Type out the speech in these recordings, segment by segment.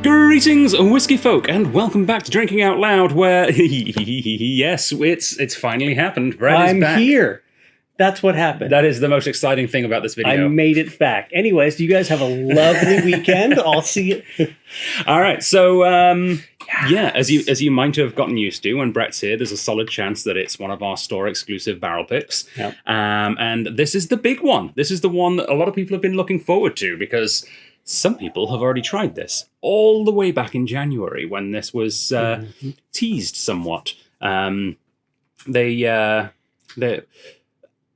Greetings, whiskey folk, and welcome back to Drinking Out Loud, where yes, it's finally happened. Brett is back. I'm here. That's what happened. That is the most exciting thing about this video. I made it back. Anyways, you guys have a lovely weekend. I'll see you. All right, so yeah, as you might have gotten used to, when Brett's here, there's a solid chance that it's one of our store exclusive barrel picks. Yep. And this is the big one. This is the one that a lot of people have been looking forward to because some people have already tried this all the way back in January when this was teased somewhat.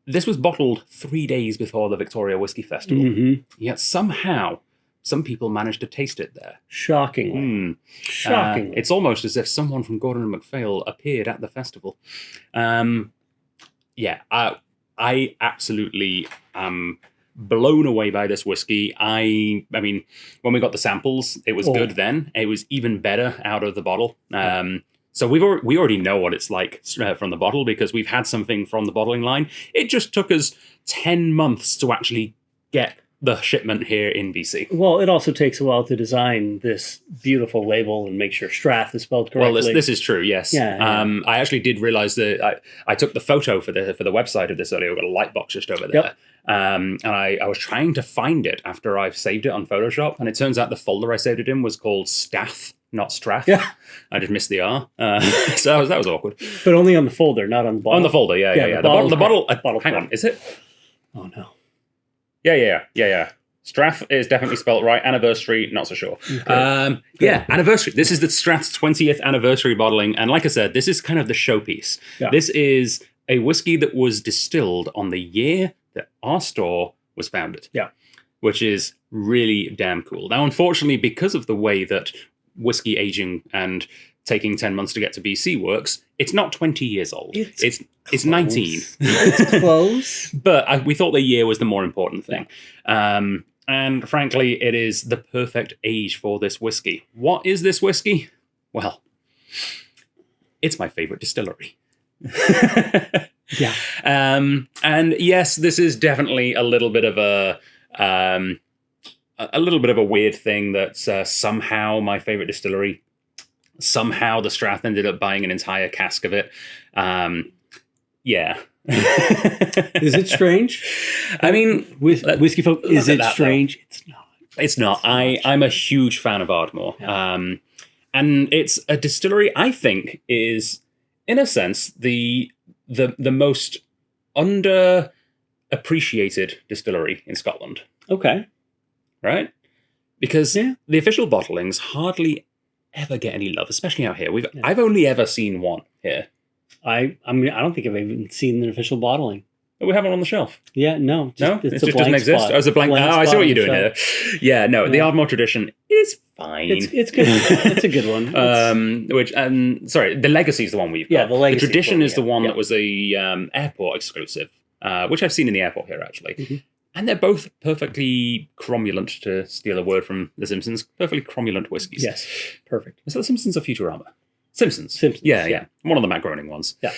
This was bottled 3 days before the Victoria Whiskey Festival. Yet somehow, some people managed to taste it there. Shockingly. Shockingly. It's almost as if someone from Gordon MacPhail appeared at the festival. Yeah, I absolutely am blown away by this whiskey. I mean, when we got the samples, it was good then. It was even better out of the bottle. So we already know what it's like from the bottle because we've had something from the bottling line. It just took us 10 months to actually get the shipment here in BC. Well, it also takes a while to design this beautiful label and make sure Strath is spelled correctly. Well, this is true, yes. Yeah. I actually did realize that I took the photo for the website of this earlier. I've got a light box just over there. Yep. And I was trying to find it after I've saved it on Photoshop, and it turns out the folder I saved it in was called Staff, not Strath. Yeah. I just missed the R. So that was awkward. But only on the folder, not on the bottle. On the folder, yeah. The bottle, hang on, is it? Oh, no. Yeah. Strath is definitely spelt right. Anniversary, not so sure. Okay. Yeah, anniversary. This is the Strath's 20th anniversary bottling. And like I said, this is kind of the showpiece. Yeah. This is a whiskey that was distilled on the year that our store was founded. Yeah. Which is really damn cool. Now, unfortunately, because of the way that whiskey aging and taking 10 months to get to BC works, it's not 20 years old. It's 19. It's close. But we thought the year was the more important thing. And frankly, it is the perfect age for this whiskey. What is this whiskey? Well, it's my favorite distillery. Yeah. And yes, this is definitely a little bit of a weird thing that somehow my favorite distillery, somehow the Strath ended up buying an entire cask of it. Yeah. Is it strange? I mean, whiskey folk, is it strange? Though. It's not. I'm a huge fan of Ardmore. Yeah. And it's a distillery I think is, in a sense, the most underappreciated distillery in Scotland. Okay. Right? Because the official bottlings hardly ever get any love, especially out here. I've only ever seen one here. I mean, I don't think I've even seen an official bottling. We have one on the shelf. Yeah, no. It just doesn't exist. Oh, it's a blank. I see what you're doing here. Yeah, no, the Ardmore tradition is fine. It's good. It's a good one. The legacy is the one we've got. Yeah, the legacy. The tradition is the one that was a airport exclusive, which I've seen in the airport here actually. Mm-hmm. And they're both perfectly cromulent, to steal a word from The Simpsons. Perfectly cromulent whiskies. Yes, perfect. Is that The Simpsons or Futurama? Simpsons. Yeah. One of the Matt Groening ones. Yeah.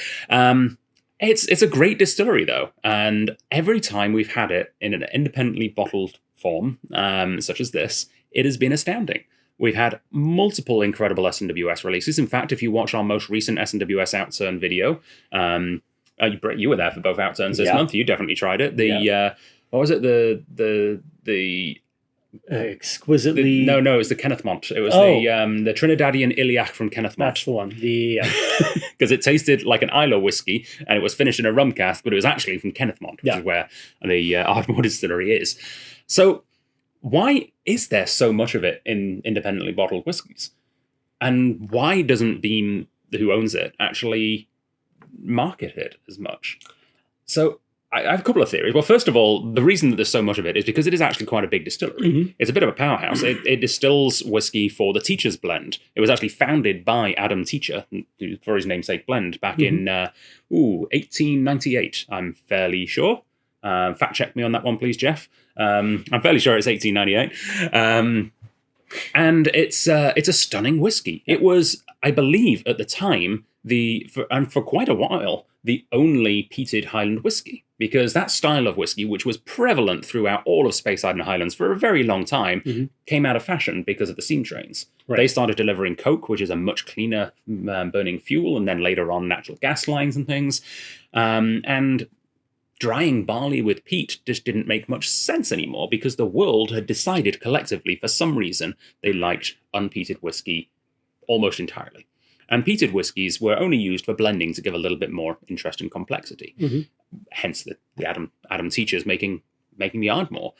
It's a great distillery, though. And every time we've had it in an independently bottled form, such as this, it has been astounding. We've had multiple incredible S&WS releases. In fact, if you watch our most recent S&WS outturn video, Brett, you were there for both outturns this month. You definitely tried it. What was it? The exquisitely... No, it was the Kenneth Mont. It was the Trinidadian Iliac from Kenneth Mont. That's the one. Because it tasted like an Islay whiskey, and it was finished in a rum cask, but it was actually from Kenneth Mont, which is where the Ardmore distillery is. So why is there so much of it in independently bottled whiskies? And why doesn't Beam, who owns it, actually market it as much? So I have a couple of theories. Well, first of all, the reason that there's so much of it is because it is actually quite a big distillery. Mm-hmm. It's a bit of a powerhouse. It distills whiskey for the Teacher's Blend. It was actually founded by Adam Teacher for his namesake blend back in 1898, I'm fairly sure. Fact check me on that one, please, Jeff. I'm fairly sure it's 1898. And it's a stunning whiskey. It was, I believe, at the time, for quite a while, the only peated Highland whiskey. because that style of whiskey, which was prevalent throughout all of Speyside and Highlands for a very long time, came out of fashion because of the steam trains. Right. They started delivering coke, which is a much cleaner burning fuel, and then later on natural gas lines and things. And drying barley with peat just didn't make much sense anymore because the world had decided collectively, for some reason, they liked unpeated whiskey almost entirely. And peated whiskies were only used for blending to give a little bit more interest and complexity. Hence the Adam teachers making the Ardmore.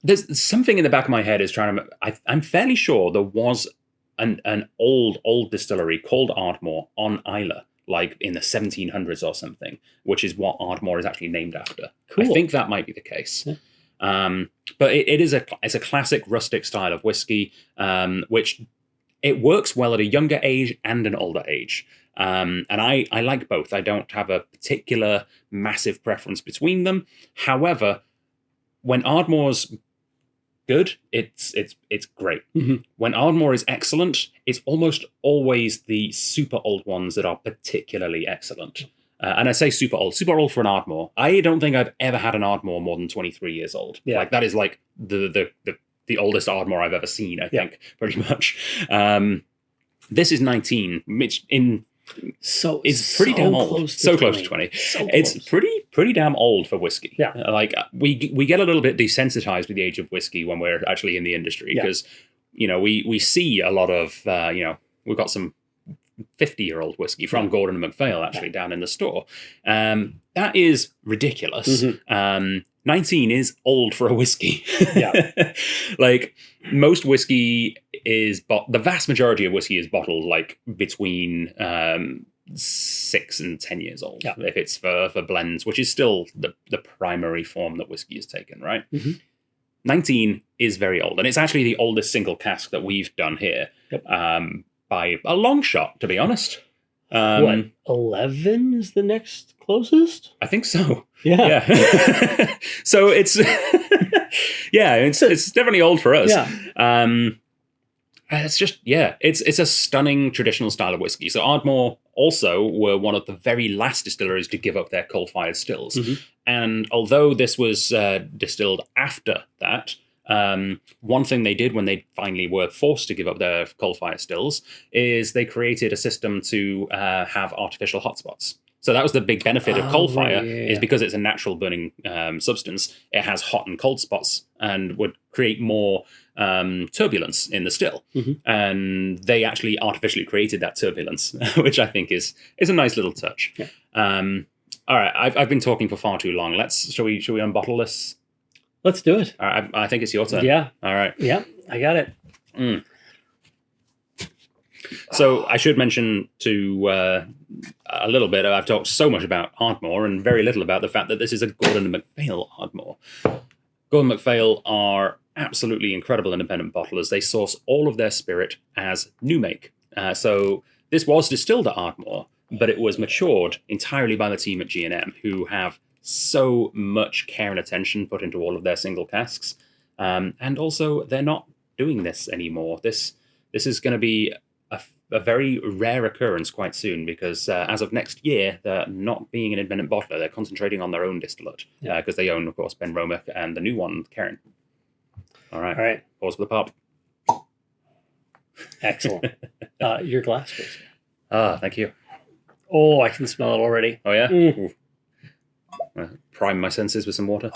There's something in the back of my head is trying to... I'm fairly sure there was an old distillery called Ardmore on Islay, like in the 1700s or something, which is what Ardmore is actually named after. Cool. I think that might be the case. Yeah. But it's a classic rustic style of whiskey, which it works well at a younger age and an older age. And I like both. I don't have a particular massive preference between them. However, when Ardmore's good, it's great. When Ardmore is excellent, it's almost always the super old ones that are particularly excellent. And I say super old for an Ardmore. I don't think I've ever had an Ardmore more than 23 years old. Yeah. Like that is like the oldest Ardmore I've ever seen, I think, pretty much. This is 19, which it's pretty damn old. So close to 20. It's pretty damn old for whiskey. Yeah. Like we get a little bit desensitized with the age of whiskey when we're actually in the industry because, we see a lot of, we've got some 50-year-old whiskey from Gordon MacPhail actually down in the store. That is ridiculous. 19 is old for a whiskey. Yeah. Like most whiskey is the vast majority of whiskey is bottled like between 6 and 10 years old. Yeah. If it's for blends, which is still the primary form that whiskey is taken, right? 19 is very old, and it's actually the oldest single cask that we've done here. Yep. By a long shot, to be honest. 11 is the next closest? I think so. Yeah. So it's it's definitely old for us. Yeah. It's just it's a stunning traditional style of whiskey. So Ardmore also were one of the very last distilleries to give up their coal-fired stills. And although this was distilled after that, one thing they did when they finally were forced to give up their coal-fired stills is they created a system to have artificial hotspots. So that was the big benefit of coal fire, is because it's a natural burning substance, it has hot and cold spots and would create more turbulence in the still. And they actually artificially created that turbulence, which I think is a nice little touch. Yeah. All right, I've been talking for far too long. Shall we unbottle this? Let's do it. All right, I think it's your turn. Yeah. All right. Yeah, I got it. So I should mention a little bit, I've talked so much about Ardmore and very little about the fact that this is a Gordon MacPhail Ardmore. Gordon MacPhail are absolutely incredible independent bottlers. They source all of their spirit as new make. So this was distilled at Ardmore, but it was matured entirely by the team at G&M, who have so much care and attention put into all of their single casks. And also, they're not doing this anymore. This is going to be a very rare occurrence quite soon because as of next year, they're not being an independent bottler. They're concentrating on their own distillate because they own, of course, Ben Romick and the new one, Karen. All right. Pause for the pop. Excellent. Your glass, please. Thank you. Oh, I can smell it already. Oh, yeah? Prime my senses with some water.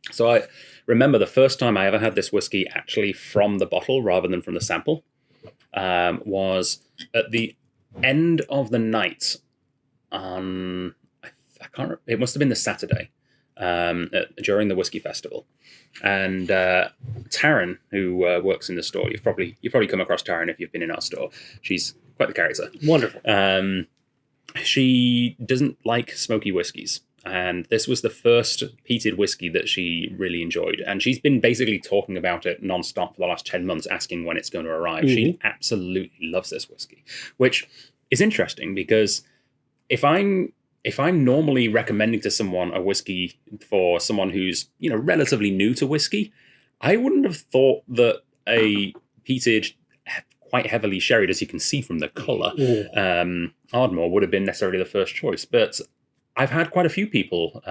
So I remember the first time I ever had this whiskey actually from the bottle rather than from the sample was at the end of the night on, I can't remember, it must have been the Saturday during the whiskey festival. And Taryn, who works in the store, you've probably come across Taryn if you've been in our store. She's quite the character. Wonderful. She doesn't like smoky whiskies. And this was the first peated whiskey that she really enjoyed. And she's been basically talking about it nonstop for the last 10 months, asking when it's going to arrive. She absolutely loves this whiskey, which is interesting because if I'm normally recommending to someone a whiskey for someone who's, relatively new to whiskey, I wouldn't have thought that a peated, quite heavily sherried, as you can see from the colour. Ooh. Ardmore would have been necessarily the first choice, but I've had quite a few people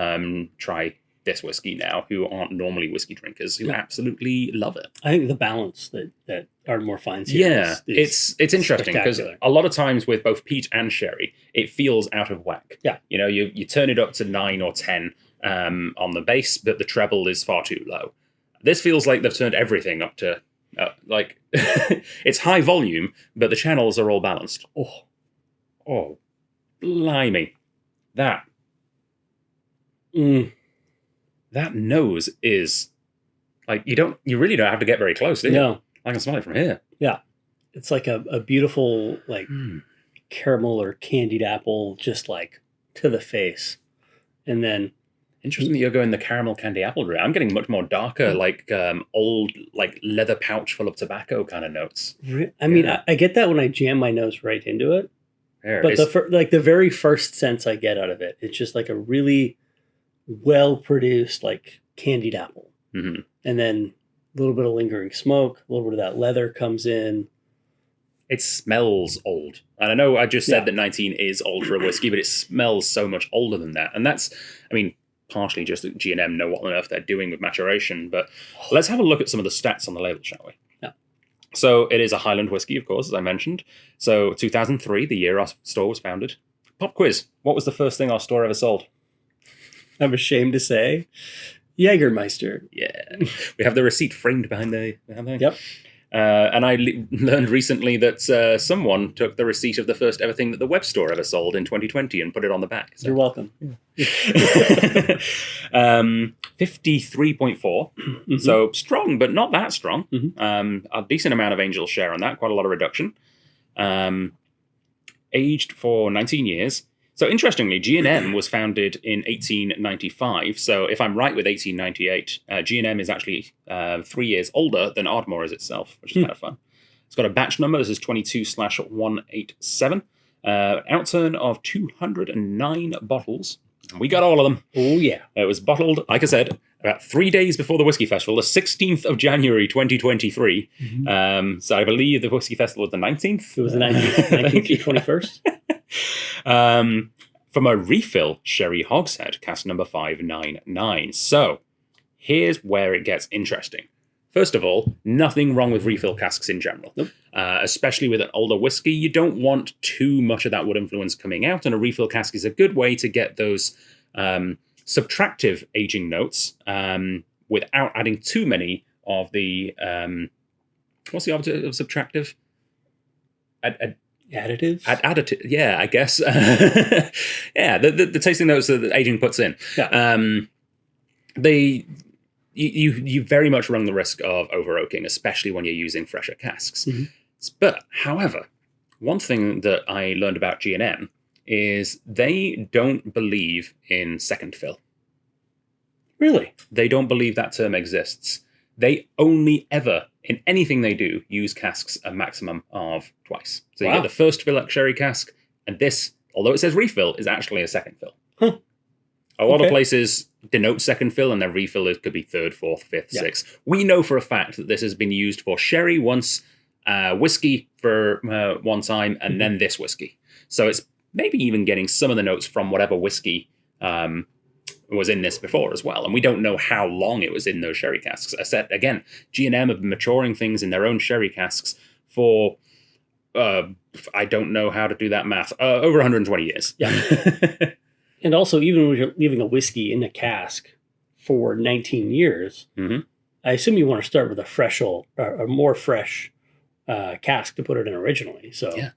try this whiskey now who aren't normally whiskey drinkers who absolutely love it. I think the balance that Ardmore finds here is it's interesting because a lot of times with both peat and sherry, it feels out of whack. Yeah. You know, you turn it up to 9 or 10 on the base, but the treble is far too low. This feels like they've turned everything up to, it's high volume, but the channels are all balanced. Oh, blimey. That nose is, like, you really don't have to get very close, do you? No. I can smell it from here. Yeah. It's like a beautiful, like, caramel or candied apple, just like to the face. And then, interesting that you're going the caramel candy apple route. I'm getting much more darker, like old, like leather pouch full of tobacco kind of notes. I mean, I get that when I jam my nose right into it. But the very first sense I get out of it, it's just like a really well produced, like, candied apple. Mm-hmm. And then a little bit of lingering smoke, a little bit of that leather comes in. It smells old. And I know I just said that 19 is old for a whiskey, but it smells so much older than that. And that's, I mean, partially just that G&M know what on earth they're doing with maturation. But let's have a look at some of the stats on the label, shall we? Yeah. So it is a Highland whiskey, of course, as I mentioned. So 2003, the year our store was founded. Pop quiz. What was the first thing our store ever sold? I'm ashamed to say, Jägermeister. Yeah. We have the receipt framed behind the... Yep. And I learned recently that someone took the receipt of the first ever thing that the web store ever sold in 2020 and put it on the back. So. You're welcome. 53.4. Mm-hmm. So strong, but not that strong. Mm-hmm. A decent amount of angel share on that, quite a lot of reduction. Aged for 19 years. So interestingly, G&M was founded in 1895. So if I'm right with 1898, G&M is actually 3 years older than Ardmore is itself, which is kind of fun. It's got a batch number. This is 22/187. Outturn of 209 bottles. We got all of them. Oh, yeah. It was bottled, like I said, about 3 days before the Whiskey Festival, the 16th of January, 2023. Mm-hmm. So I believe the Whiskey Festival was the 19th. It was the 19th to 21st. From a refill sherry hogshead, cask number 599. So here's where it gets interesting. First of all, nothing wrong with refill casks in general. Nope. Especially with an older whiskey, you don't want too much of that wood influence coming out, and a refill cask is a good way to get those subtractive aging notes without adding too many of the what's the opposite of subtractive? Additives? Additive, yeah, I guess. Yeah, the tasting notes that the aging puts in. Yeah. You very much run the risk of over oaking, especially when you're using fresher casks. Mm-hmm. But, however, one thing that I learned about G&M is they don't believe in second fill. Really? They don't believe that term exists. They only ever, in anything they do, use casks a maximum of twice. So you get the first fill at sherry cask, and this, although it says refill, is actually a second fill. Huh. A lot of places denote second fill, and their refill could be third, fourth, fifth, sixth. We know for a fact that this has been used for sherry once, whiskey for one time, and then this whiskey. So it's maybe even getting some of the notes from whatever whiskey was in this before as well. And we don't know how long it was in those sherry casks. I said, again, G&M have been maturing things in their own sherry casks for, I don't know how to do that math, over 120 years. Yeah. And also, even when you're leaving a whiskey in a cask for 19 years, I assume you want to start with a more fresh cask to put it in originally. So yeah.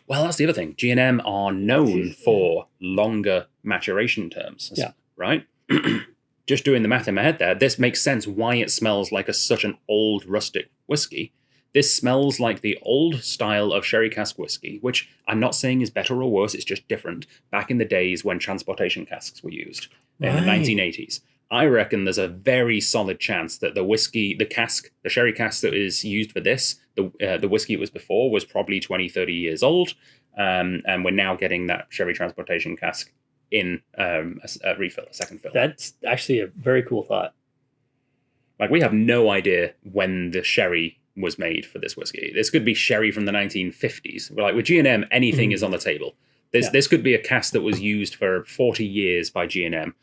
Well, that's the other thing. G&M are known for longer maturation terms. Yeah. Right? Just doing the math in my head there, this makes sense why it smells like such an old rustic whiskey. This smells like the old style of sherry cask whiskey, which I'm not saying is better or worse, it's just different. Back in the days when transportation casks were used in the 1980s. I reckon there's a very solid chance that the whiskey, the sherry cask that is used for this, the whiskey it was before was probably 20, 30 years old. And we're now getting that sherry transportation cask in a refill, a second fill. That's actually a very cool thought. Like, we have no idea when the sherry was made for this whiskey. This could be sherry from the 1950s. Like with G&M, anything is on the table. This could be a cask that was used for 40 years by G&M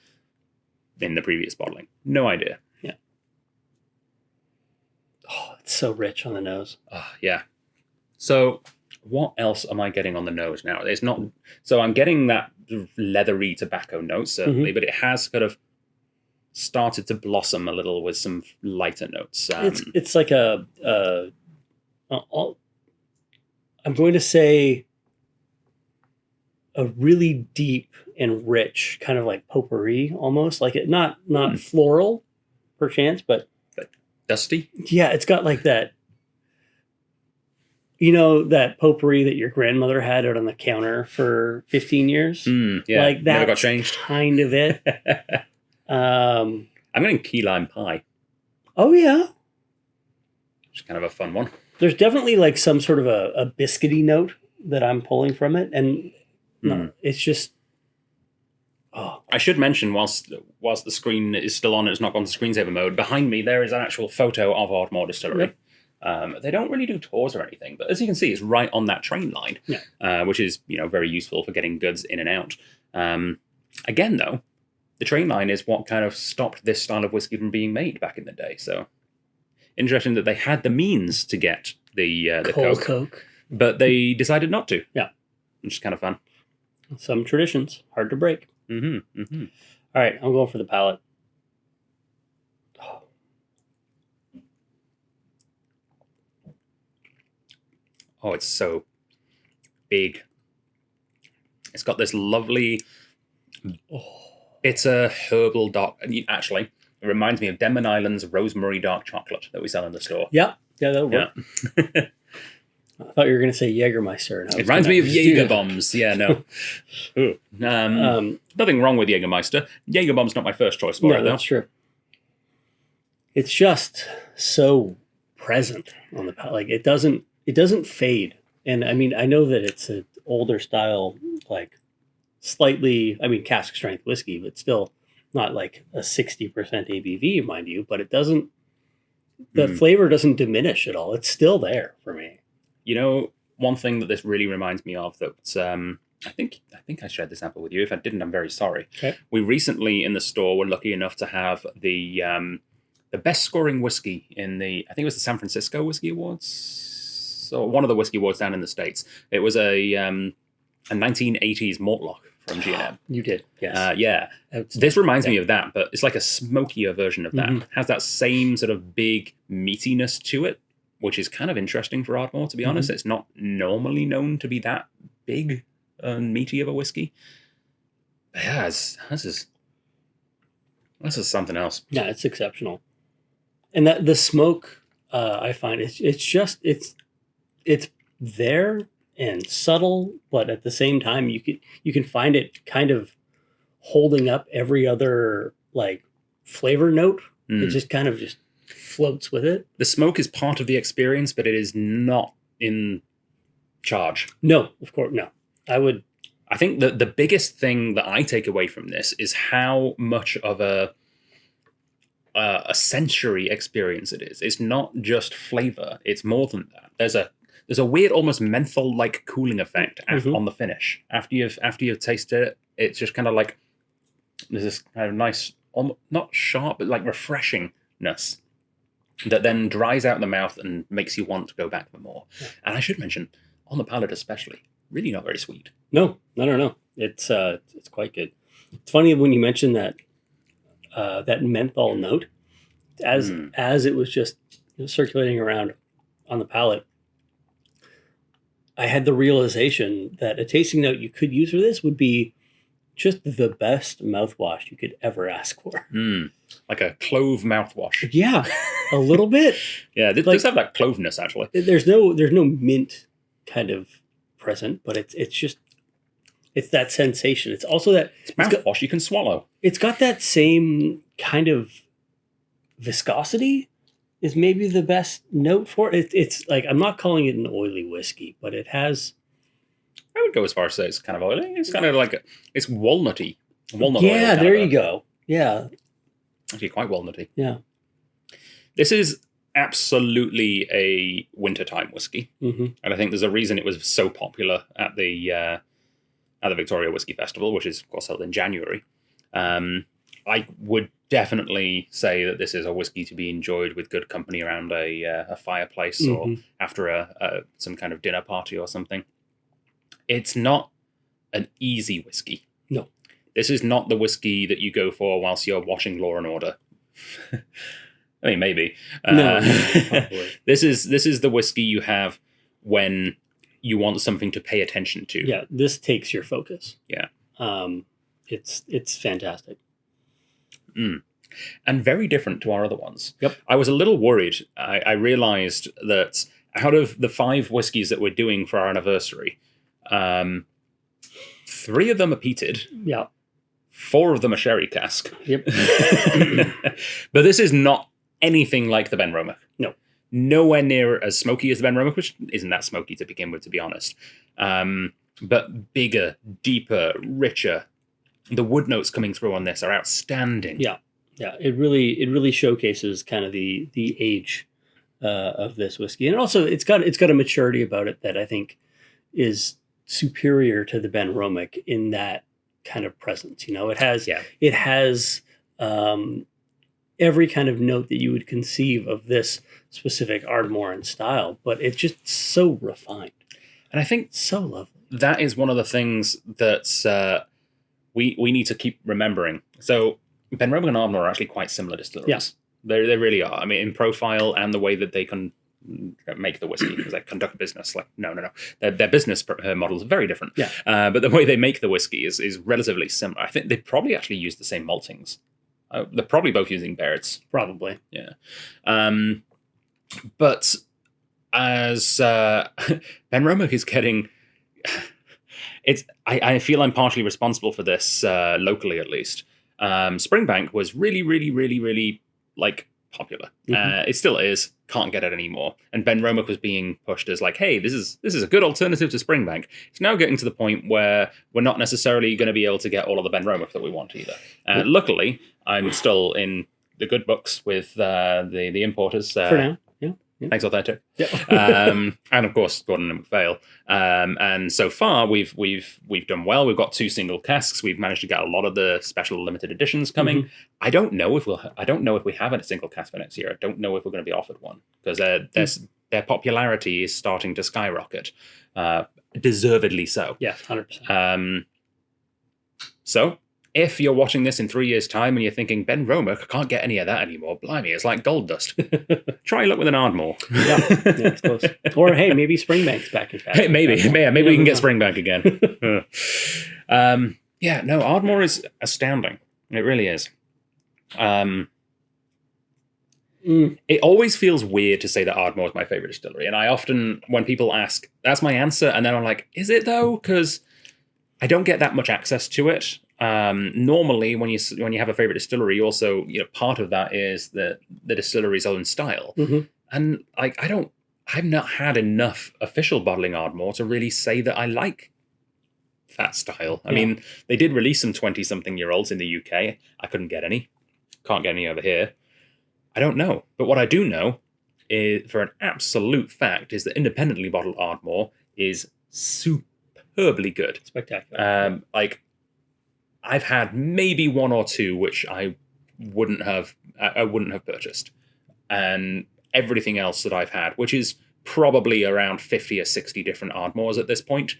in the previous bottling. No idea. Yeah. Oh, it's so rich on the nose. Yeah. So what else am I getting on the nose now? It's not. So I'm getting that leathery tobacco note, certainly, but it has kind of started to blossom a little with some lighter notes. It's like I'm going to say a really deep and rich, kind of like potpourri almost, like it not floral perchance, but dusty. Yeah, it's got like that. You know, that potpourri that your grandmother had out on the counter for 15 years? Yeah, like that never got changed. Kind of it. I'm getting key lime pie. Oh, yeah. It's kind of a fun one. There's definitely like some sort of a biscuity note that I'm pulling from it. And it's just... Oh. I should mention, whilst the screen is still on, it's not gone to screensaver mode, behind me there is an actual photo of Ardmore Distillery. Yep. They don't really do tours or anything, but as you can see, it's right on that train line, which is very useful for getting goods in and out. Again, though, the train line is what kind of stopped this style of whiskey from being made back in the day. So interesting that they had the means to get the Coke, but they decided not to. Yeah, which is kind of fun. Some traditions hard to break. Mm-hmm. Mm-hmm. All right, I'm going for the palate. Oh, it's so big. It's got this lovely... It's a herbal dark... Actually, it reminds me of Denman Island's Rosemary Dark Chocolate that we sell in the store. Yeah, that'll work. Yeah. I thought you were going to say Jägermeister. It reminds me of Jaeger bombs. Yeah, no. Nothing wrong with Jägermeister. Jaeger bomb's not my first choice for it, though. That's true. It's just so present on the palate. Like, it doesn't fade. And I mean, I know that it's an older style, like slightly, cask strength whiskey, but still not like a 60% ABV, mind you, but it doesn't, the flavor doesn't diminish at all. It's still there for me. You know, one thing that this really reminds me of that I think I shared this sample with you. If I didn't, I'm very sorry. Okay. We recently in the store were lucky enough to have the best scoring whiskey in I think it was the San Francisco Whiskey Awards. So one of the whiskey awards down in the States. It was a 1980s Mortlock from G&M. You did, yes. Yeah. This reminds me of that, but it's like a smokier version of that. Mm-hmm. Has that same sort of big meatiness to it, which is kind of interesting for Ardmore, to be honest. It's not normally known to be that big and meaty of a whiskey. But yeah, this is something else. Yeah, it's exceptional. And that the smoke, I find it's there and subtle, but at the same time, you can find it kind of holding up every other like flavor note. It just kind of just floats with it. The smoke is part of the experience, but it is not in charge. No, of course, no. I think that the biggest thing that I take away from this is how much of a sensory experience it is. It's not just flavor; it's more than that. There's a weird, almost menthol-like cooling effect on the finish. After you've tasted it, it's just kind of like there's this kind of nice, not sharp, but like refreshingness that then dries out in the mouth and makes you want to go back for more. Yeah. And I should mention, on the palate especially, really not very sweet. No. It's quite good. It's funny when you mention that menthol note, as it was just circulating around on the palate, I had the realization that a tasting note you could use for this would be just the best mouthwash you could ever ask for. Like a clove mouthwash. Yeah, a little bit. Yeah, it does have that cloveness, actually. There's no mint kind of present, but it's that sensation. It's also that... It's mouthwash you can swallow. It's got that same kind of viscosity is maybe the best note for it. It's like, I'm not calling it an oily whiskey, but it has... I would go as far as say it's kind of oily. It's kind of like, it's walnutty. Walnut yeah, oil. There you go. Yeah. Actually, quite walnutty. Yeah. This is absolutely a wintertime whiskey. Mm-hmm. And I think there's a reason it was so popular at the Victoria Whiskey Festival, which is, of course, held in January. I would definitely say that this is a whiskey to be enjoyed with good company around a fireplace or after some kind of dinner party or something. It's not an easy whiskey. No. This is not the whiskey that you go for whilst you're watching Law and Order. I mean, maybe. No. This is the whiskey you have when you want something to pay attention to. Yeah, this takes your focus. Yeah. It's fantastic. And very different to our other ones. Yep. I was a little worried. I realised that out of the 5 whiskies that we're doing for our anniversary, 3 of them are peated. Yeah. 4 of them are sherry cask. Yep. But this is not anything like the Benromach. No. Nowhere near as smoky as the Benromach, which isn't that smoky to begin with, to be honest. But bigger, deeper, richer. The wood notes coming through on this are outstanding. Yeah. It really showcases kind of the age of this whiskey, and also it's got a maturity about it that I think is superior to the Benromach in that kind of presence. It has every kind of note that you would conceive of this specific Ardmore and style, but it's just so refined. And I think so lovely. That is one of the things that we need to keep remembering. So Benromach and Ardmore are actually quite similar distilleries. Yeah. They really are. I mean, in profile and the way that they can make the whiskey, because they conduct business. Like, no. Their business models are very different. Yeah. But the way they make the whiskey is relatively similar. I think they probably actually use the same maltings. They're probably both using Baird's. Probably. Yeah. But as Benromach is getting... I feel I'm partially responsible for this, locally at least. Springbank was really, really, really, really popular. It still is. Can't get it anymore. And Benromach was being pushed as hey, this is a good alternative to Springbank. It's now getting to the point where we're not necessarily going to be able to get all of the Benromach that we want either. Luckily, I'm still in the good books with the importers. For now. Yeah. Thanks, Authentic. Yeah. And of course, Gordon MacPhail. And so far, we've done well. We've got 2 single casks. We've managed to get a lot of the special limited editions coming. Mm-hmm. I don't know if we have a single cask for next year. I don't know if we're going to be offered one because their popularity is starting to skyrocket, deservedly so. Yes, 100%. So, if you're watching this in 3 years' time and you're thinking, Benromach, I can't get any of that anymore. Blimey, it's like gold dust. Try luck with an Ardmore. Yeah, it's close. Or, hey, maybe Springbank's back in fashion. Hey, maybe we can get Springbank again. Ardmore is astounding. It really is. It always feels weird to say that Ardmore is my favorite distillery. And I often, when people ask, that's my answer. And then I'm like, is it though? Because I don't get that much access to it. Normally, when you have a favorite distillery, also part of that is the distillery's own style, and I've not had enough official bottling Ardmore to really say that I like that style. I mean, they did release some 20-something-year-olds in the UK. I couldn't get any, can't get any over here. I don't know, but what I do know is, for an absolute fact, is that independently bottled Ardmore is superbly good, spectacular. I've had maybe 1 or 2 which I wouldn't have purchased, and everything else that I've had, which is probably around 50 or 60 different Ardmores at this point.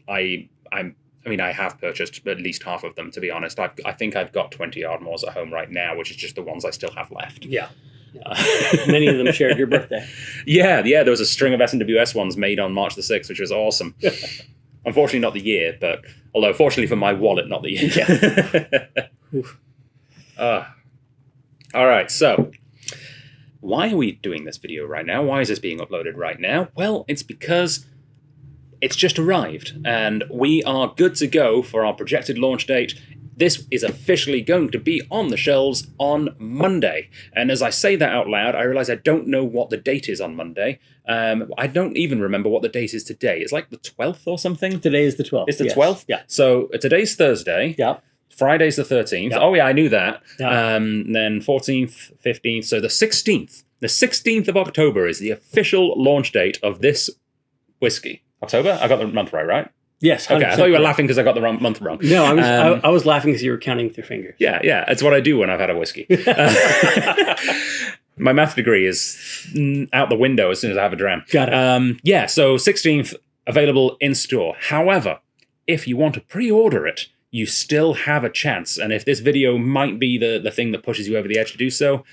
I have purchased at least half of them, to be honest. I think I've got 20 Ardmores at home right now, which is just the ones I still have left. Yeah. Many of them shared your birthday. Yeah. There was a string of SNWS ones made on March the 6th, which was awesome. Unfortunately, not the year, but although fortunately for my wallet, not the year. All right, so why are we doing this video right now? Why is this being uploaded right now? Well, it's because it's just arrived, and we are good to go for our projected launch date. This is officially going to be on the shelves on Monday. And as I say that out loud, I realize I don't know what the date is on Monday. I don't even remember what the date is today. It's like the 12th or something. Today is the 12th. It's the 12th? Yeah. So today's Thursday. Yeah. Friday's the 13th. Yeah. Oh, yeah, I knew that. Yeah. Then 14th, 15th. So the 16th The 16th of October is the official launch date of this whiskey. October? I got the month right? Yes. Okay, I thought you were laughing because I got the wrong month wrong. No, I was laughing because you were counting with your fingers. Yeah, it's what I do when I've had a whiskey. My math degree is out the window as soon as I have a dram. Got it. So 16th, available in store. However, if you want to pre-order it, you still have a chance. And if this video might be the thing that pushes you over the edge to do so,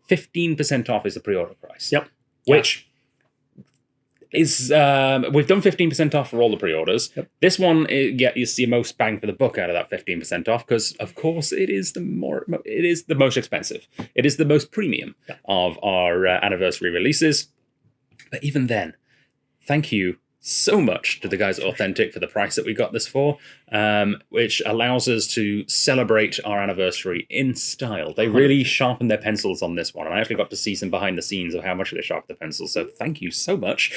15% off is the pre-order price. Yep. Which is, we've done 15% off for all the pre-orders. Yep. This one, you see most bang for the buck out of that 15% off because, of course, it is the most expensive. It is the most premium of our anniversary releases. But even then, thank you so much to the guys at Authentic for the price that we got this for, which allows us to celebrate our anniversary in style. They really sharpened their pencils on this one, and I actually got to see some behind the scenes of how much they sharpened the pencils, so thank you so much.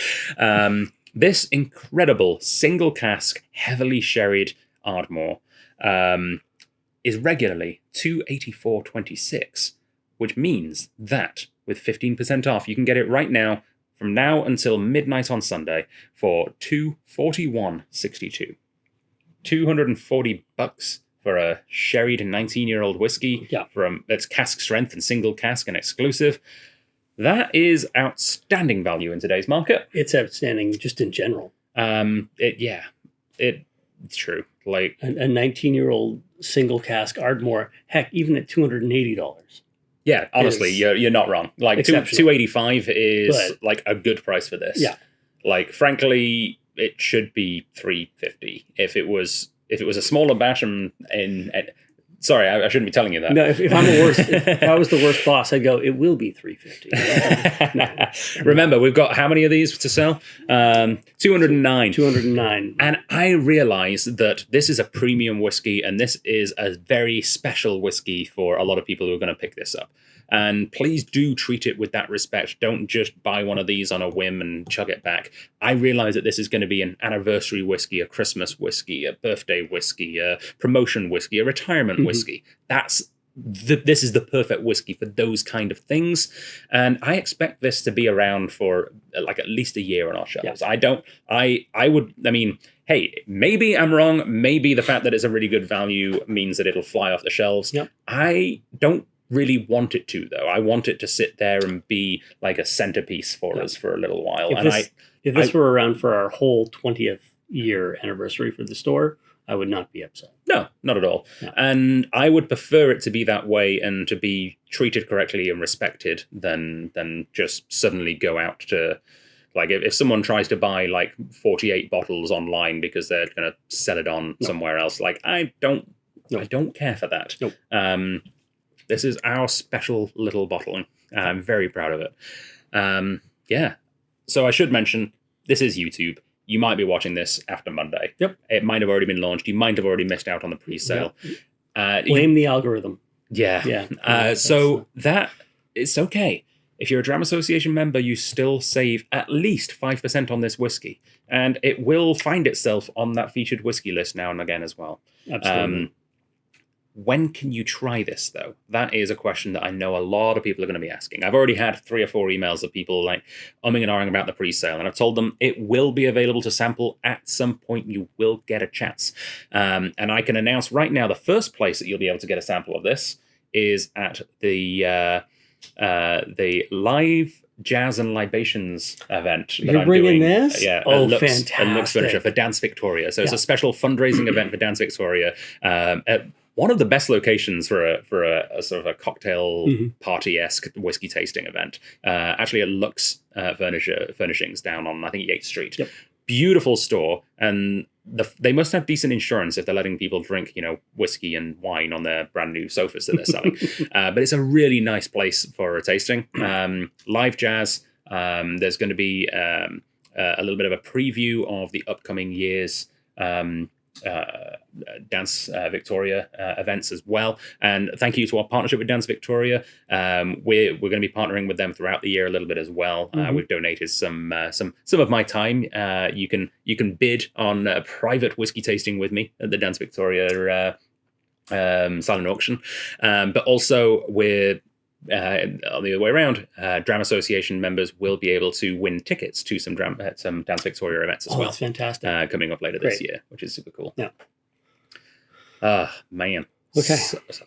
This incredible single cask, heavily sherried Ardmore is regularly $284.26, which means that with 15% off, you can get it right now from now until midnight on Sunday for $241.62. $240 for a sherried 19-year-old whiskey from that's cask strength and single cask and exclusive. That is outstanding value in today's market. It's outstanding just in general. It's true. Like a 19-year-old single cask Ardmore, heck, even at $280. Yeah, honestly, you're not wrong. Like $285 is like a good price for this. Yeah, like frankly, it should be $350 if it was a smaller batch. Sorry, I shouldn't be telling you that. No, if I was the worst boss, I'd go. It will be $350. Remember, we've got how many of these to sell? 209. 209. And I realize that this is a premium whiskey, and this is a very special whiskey for a lot of people who are going to pick this up. And please do treat it with that respect. Don't just buy one of these on a whim and chug it back. I realize that this is going to be an anniversary whiskey, a Christmas whiskey, a birthday whiskey, a promotion whiskey, a retirement whiskey. This is the perfect whiskey for those kind of things. And I expect this to be around for like at least a year on our shelves. Yeah. Hey, maybe I'm wrong. Maybe the fact that it's a really good value means that it'll fly off the shelves. Yep. I don't really want it to, though. I want it to sit there and be like a centerpiece for us for a little while. If this were around for our whole 20th year anniversary for the store, I would not be upset. No, not at all. No. And I would prefer it to be that way and to be treated correctly and respected than just suddenly go out to... Like, if someone tries to buy, 48 bottles online because they're going to sell it on somewhere else, I don't care for that. Nope. This is our special little bottling. I'm very proud of it. So I should mention, this is YouTube. You might be watching this after Monday. Yep. It might have already been launched. You might have already missed out on the pre-sale. Yep. Blame the algorithm. Yeah. Yeah. So that it's okay. If you're a Dram Association member, you still save at least 5% on this whiskey. And it will find itself on that featured whiskey list now and again as well. Absolutely. When can you try this, though? That is a question that I know a lot of people are going to be asking. I've already had 3 or 4 emails of people umming and ahhing about the pre-sale, and I've told them it will be available to sample at some point. You will get a chance. And I can announce right now the first place that you'll be able to get a sample of this is at the live Jazz and Libations event that You're I'm bringing doing. this? Yeah, fantastic. Lux Furniture for Dance Victoria. So it's a special fundraising event for Dance Victoria at one of the best locations for a sort of a cocktail party-esque whiskey tasting event. Actually at Lux Furnishings down on, I think, Yates Street. Yep. Beautiful store, and they must have decent insurance if they're letting people drink, whiskey and wine on their brand new sofas that they're selling. But it's a really nice place for a tasting. Live jazz. There's going to be a little bit of a preview of the upcoming year's Dance Victoria events as well. And thank you to our partnership with Dance Victoria. We're going to be partnering with them throughout the year a little bit as well. We've donated some of my time. You can bid on a private whiskey tasting with me at the Dance Victoria silent auction. But also we're on the other way around, Dram Association members will be able to win tickets to some Dance Victoria events as well. That's fantastic. Coming up later this year, which is super cool. Yeah. Man. Okay.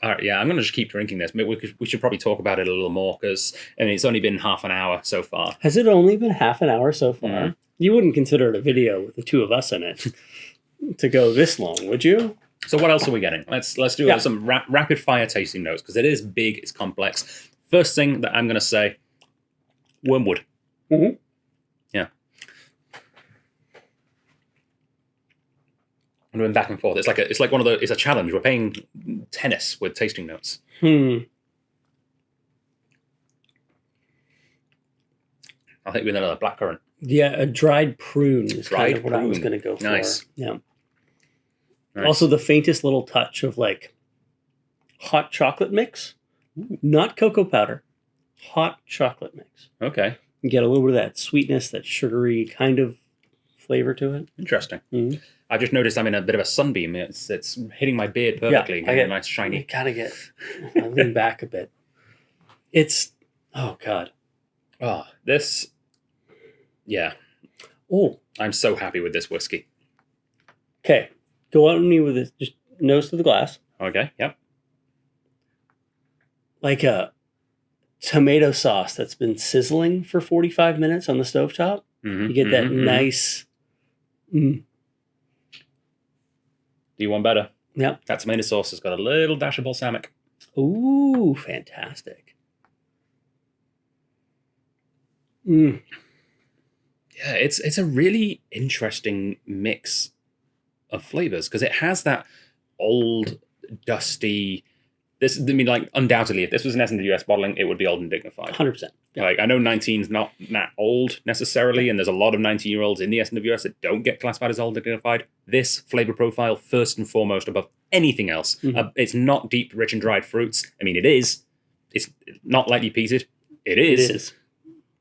All right, yeah, I'm going to just keep drinking this. We should probably talk about it a little more because it's only been half an hour so far. Has it only been half an hour so far? Mm. You wouldn't consider it a video with the two of us in it to go this long, would you? So what else are we getting? Let's do some rapid fire tasting notes because it is big, it's complex. First thing that I'm going to say, wormwood. Mm-hmm. Yeah. I'm going back and forth. It's like it's a challenge. We're playing tennis with tasting notes. I think with another blackcurrant. Yeah, a dried prune is kind of what I was going to go for. Nice. Yeah. Nice. Also, the faintest little touch of like hot chocolate mix, not cocoa powder, hot chocolate mix. Okay. You get a little bit of that sweetness, that sugary kind of flavor to it. Interesting. Mm-hmm. I just noticed I'm in a bit of a sunbeam. It's hitting my beard perfectly. Yeah, I get nice shiny. I gotta get. I lean back a bit. It's God. Oh, this. Yeah. Oh, I'm so happy with this whiskey. Okay, go on me with it. Just nose to the glass. Okay. Yep. Like a tomato sauce that's been sizzling for 45 minutes on the stovetop. Mm-hmm, you get that nice. Do you want better? Yeah. That tomato sauce has got a little dash of balsamic. Ooh, fantastic. Mm. Yeah, it's a really interesting mix of flavors because it has that old, dusty. Undoubtedly, if this was an S&WS bottling, it would be old and dignified. 100%. Yeah. Like, I know 19's not that old necessarily, and there's a lot of 19-year-olds in the S&WS that don't get classified as old and dignified. This flavor profile, first and foremost, above anything else. Mm-hmm. It's not deep, rich, and dried fruits. I mean, it is. It's not lightly peated. It is. It is.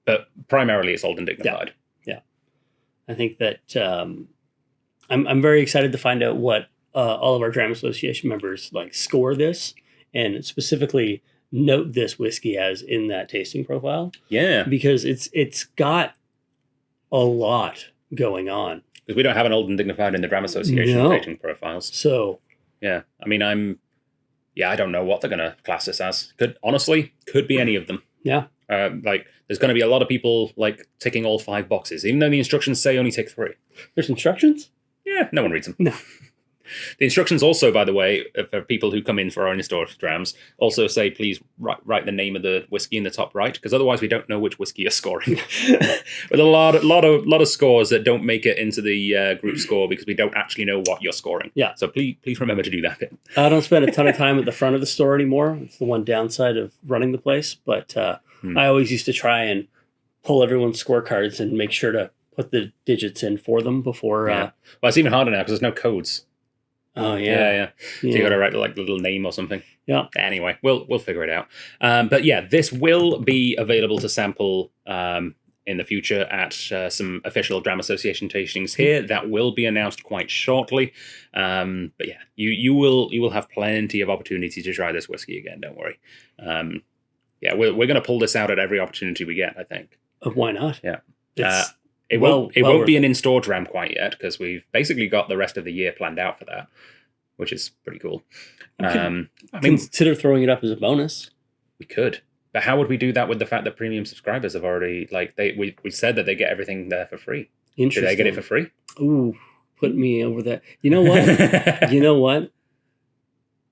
But primarily, it's old and dignified. Yeah. I think that I'm very excited to find out what all of our Dram Association members score this, and specifically note this whiskey as in that tasting profile. Yeah. Because it's got a lot going on. Because we don't have an old and dignified in the Dram Association tasting profiles. So. Yeah. I mean, I don't know what they're going to class this as. Could be any of them. Yeah. There's going to be a lot of people ticking all 5 boxes, even though the instructions say only tick 3. There's instructions? Yeah, no one reads them. No. The instructions also, by the way, for people who come in for our in-store drams, also say please write the name of the whiskey in the top right, because otherwise we don't know which whiskey you're scoring. With a lot of scores that don't make it into the group score because we don't actually know what you're scoring. Yeah. So please remember to do that bit. I don't spend a ton of time at the front of the store anymore. It's the one downside of running the place, but I always used to try and pull everyone's scorecards and make sure to put the digits in for them before. Well, it's even harder now because there's no codes. Oh yeah. So you got to write a little name or something. Yeah. Anyway, we'll figure it out. But yeah, this will be available to sample in the future at some official Dram Association tastings here. That will be announced quite shortly. But yeah, you will have plenty of opportunity to try this whiskey again. Don't worry. Yeah, we're going to pull this out at every opportunity we get, I think. Why not? Yeah. It won't be an in-store dram quite yet because we've basically got the rest of the year planned out for that, which is pretty cool. Consider throwing it up as a bonus. We could, but how would we do that with the fact that premium subscribers have already we said that they get everything there for free? Interesting. Did they get it for free? Ooh, put me over that. You know what? You know what?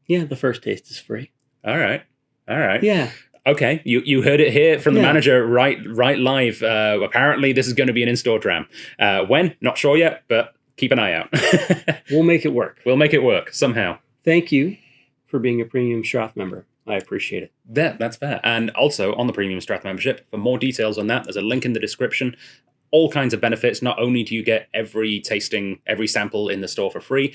Yeah, the first taste is free. All right. Yeah. Okay, you heard it here from the manager right live. Apparently, this is going to be an in-store dram. When? Not sure yet, but keep an eye out. We'll make it work. We'll make it work somehow. Thank you for being a premium Strath member. I appreciate it. That's fair. And also, on the premium Strath membership, for more details on that, there's a link in the description. All kinds of benefits. Not only do you get every tasting, every sample in the store for free,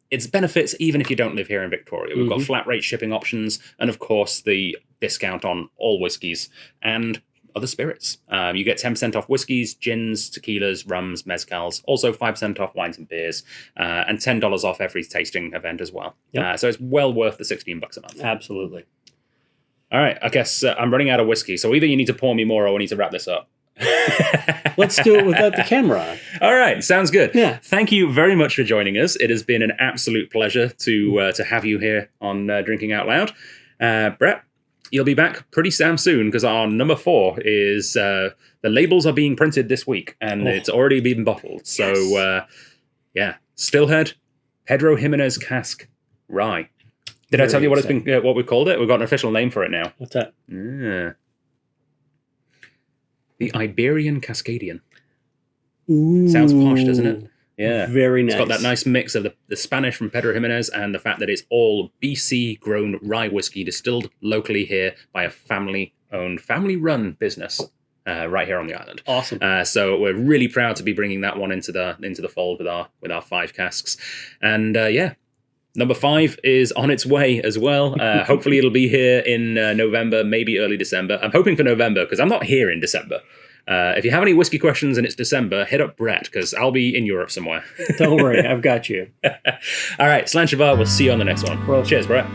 it's benefits even if you don't live here in Victoria. We've got flat rate shipping options, and of course the discount on all whiskies and other spirits. You get 10% off whiskies, gins, tequilas, rums, mezcals, also 5% off wines and beers, and $10 off every tasting event as well. Yep. So it's well worth the $16 a month. Absolutely. All right, I guess I'm running out of whiskey, so either you need to pour me more or we need to wrap this up. Let's do it without the camera on. All right, sounds good. Yeah. Thank you very much for joining us. It has been an absolute pleasure to have you here on Drinking Out Loud. Brett, you'll be back pretty damn soon because our number 4 is the labels are being printed this week and it's already been bottled. So, Stillhead, Pedro Jimenez Cask Rye. Did I tell you what it's been? What we called it? We've got an official name for it now. What's that? The Iberian Cascadian. Ooh. Sounds posh, doesn't it? Yeah. Very nice. It's got that nice mix of the Spanish from Pedro Jimenez and the fact that it's all BC-grown rye whiskey distilled locally here by a family-owned, family-run business right here on the island. Awesome. So we're really proud to be bringing that one into the fold with our 5 casks. And number 5 is on its way as well. Hopefully it'll be here in November, maybe early December. I'm hoping for November because I'm not here in December. If you have any whiskey questions and it's December, hit up Brett because I'll be in Europe somewhere. Don't worry, I've got you. All right, Slan Shavar, we'll see you on the next one. Well, cheers, Brett.